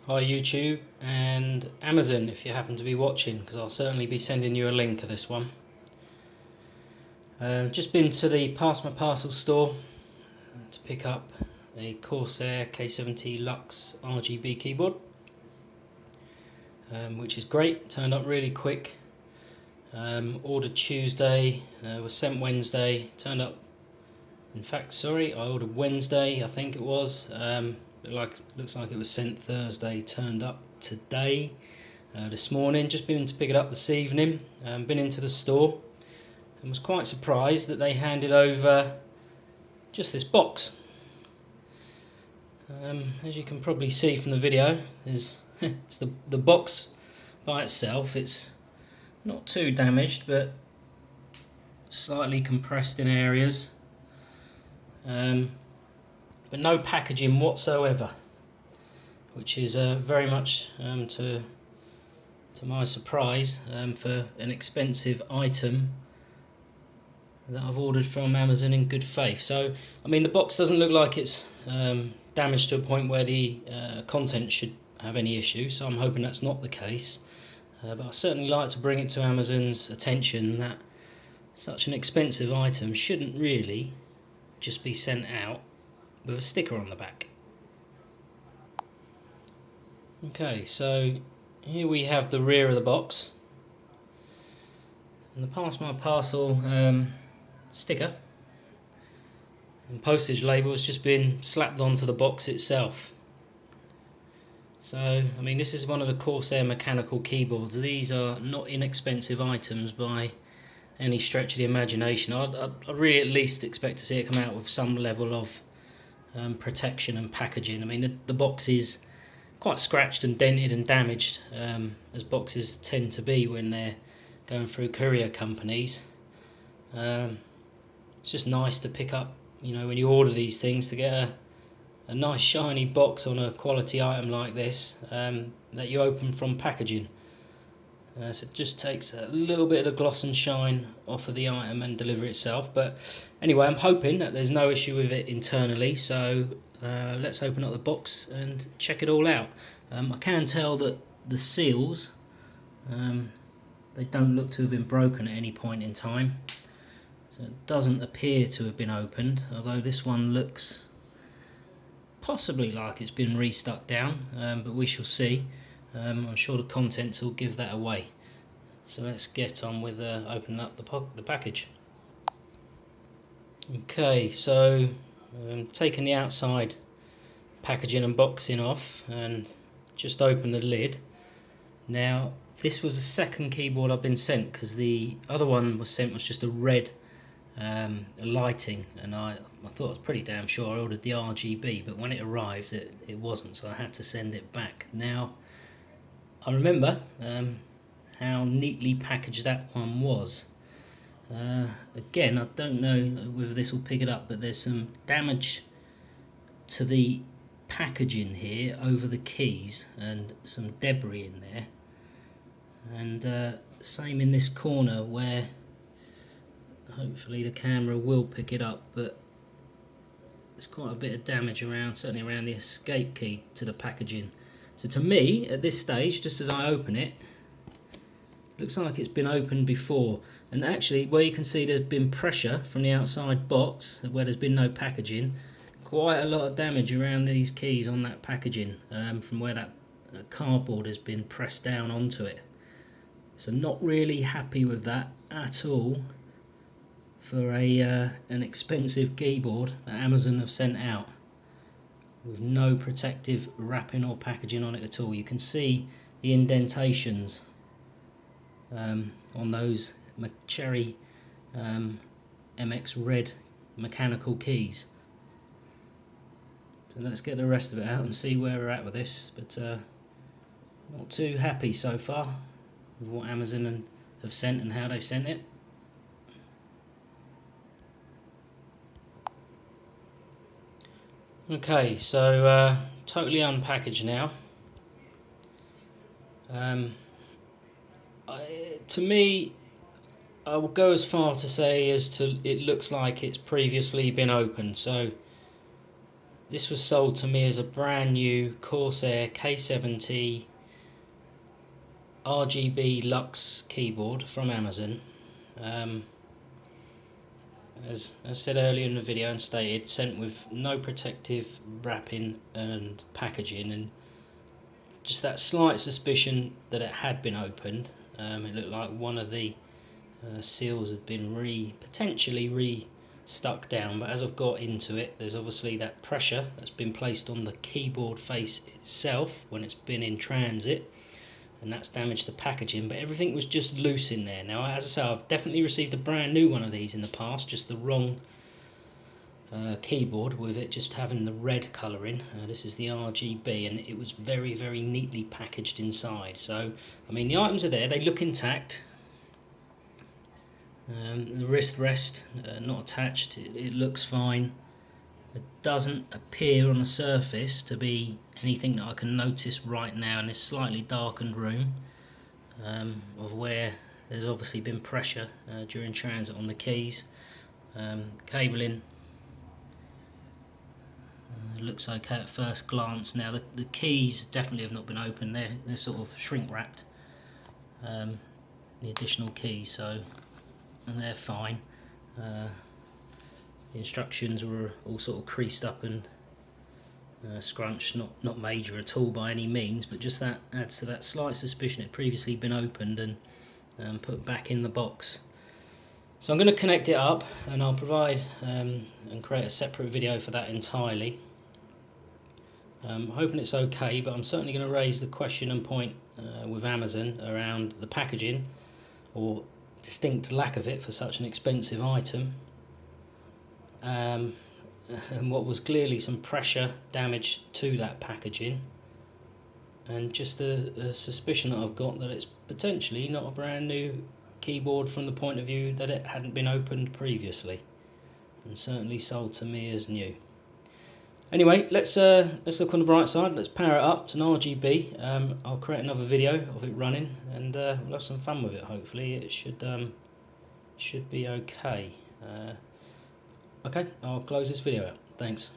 Hi YouTube and Amazon if you happen to be watching, because I'll certainly be sending you a link of this one. Just been to the Pass My Parcel store to pick up a Corsair K70 LUX RGB keyboard, which is great. Turned up really quick. Ordered Tuesday, was sent Wednesday, turned up, in fact sorry, I ordered Wednesday I think it was. Looks like it was sent Thursday, turned up today, this morning. Just been to pick it up this evening. Been into the store and was quite surprised that they handed over just this box. As you can probably see from the video, it's the box by itself. It's not too damaged, but slightly compressed in areas. But no packaging whatsoever, which is very much to my surprise, for an expensive item that I've ordered from Amazon in good faith. So I mean, the box doesn't look like it's damaged to a point where the content should have any issue, so I'm hoping that's not the case. But I certainly like to bring it to Amazon's attention that such an expensive item shouldn't really just be sent out with a sticker on the back. Okay, so here we have the rear of the box, and the Pass My Parcel sticker and postage label has just been slapped onto the box itself. So I mean, this is one of the Corsair mechanical keyboards. These are not inexpensive items by any stretch of the imagination. I'd really at least expect to see it come out with some level of protection and packaging. I mean, the box is quite scratched and dented and damaged, as boxes tend to be when they're going through courier companies. It's just nice to pick up, when you order these things, to get a nice shiny box on a quality item like this, that you open from packaging. So it just takes a little bit of the gloss and shine off of the item and delivery itself. But anyway, I'm hoping that there's no issue with it internally, so let's open up the box and check it all out. I can tell that the seals, they don't look to have been broken at any point in time, so it doesn't appear to have been opened, although this one looks possibly like it's been restuck down, but we shall see. I'm sure the contents will give that away. So let's get on with opening up the package. Okay, so taking the outside packaging and boxing off and just open the lid. Now, this was the second keyboard I've been sent, because the other one was just a red lighting, and I thought I was pretty damn sure I ordered the RGB, but when it arrived it wasn't, so I had to send it back. Now, I remember how neatly packaged that one was. Again, I don't know whether this will pick it up, but there's some damage to the packaging here over the keys and some debris in there, and same in this corner where hopefully the camera will pick it up, but there's quite a bit of damage around, certainly around the escape key to the packaging. So to me, at this stage, just as I open it, looks like it's been opened before. And actually, where you can see there's been pressure from the outside box, where there's been no packaging, quite a lot of damage around these keys on that packaging, from where that cardboard has been pressed down onto it. So not really happy with that at all for an expensive keyboard that Amazon have sent out, with no protective wrapping or packaging on it at all. You can see the indentations on those cherry MX red mechanical keys. So let's get the rest of it out and see where we're at with this, but not too happy so far with what Amazon have sent and how they've sent it. Okay, so totally unpackaged now. To me, I will go as far to say as to it looks like it's previously been opened. So This was sold to me as a brand new Corsair K70 RGB LUX keyboard from Amazon. As I said earlier in the video and stated, sent with no protective wrapping and packaging, and just that slight suspicion that it had been opened. It looked like one of the seals had been potentially stuck down, but as I've got into it, there's obviously that pressure that's been placed on the keyboard face itself when it's been in transit, and that's damaged the packaging, but everything was just loose in there. Now, as I say, I've definitely received a brand new one of these in the past, just the wrong keyboard, with it just having the red colouring. This is the RGB, and it was very neatly packaged inside. So I mean, the items are there, they look intact. The wrist rest not attached, it looks fine. It doesn't appear on the surface to be anything that I can notice right now in this slightly darkened room, of where there's obviously been pressure during transit on the keys. Cabling looks okay at first glance. Now the keys definitely have not been opened, they're sort of shrink wrapped, the additional keys, so and they're fine. The instructions were all sort of creased up and scrunched, not major at all by any means, but just that adds to that slight suspicion it had previously been opened and put back in the box. So I'm going to connect it up, and I'll provide and create a separate video for that entirely. Hoping it's okay, but I'm certainly going to raise the question and point with Amazon around the packaging, or distinct lack of it for such an expensive item, and what was clearly some pressure damage to that packaging, and just a suspicion that I've got that it's potentially not a brand new keyboard from the point of view that it hadn't been opened previously, and certainly sold to me as new. Anyway, let's look on the bright side. Let's power it up. It's an RGB. I'll create another video of it running, and we'll have some fun with it. Hopefully, it should be okay. Okay, I'll close this video out. Thanks.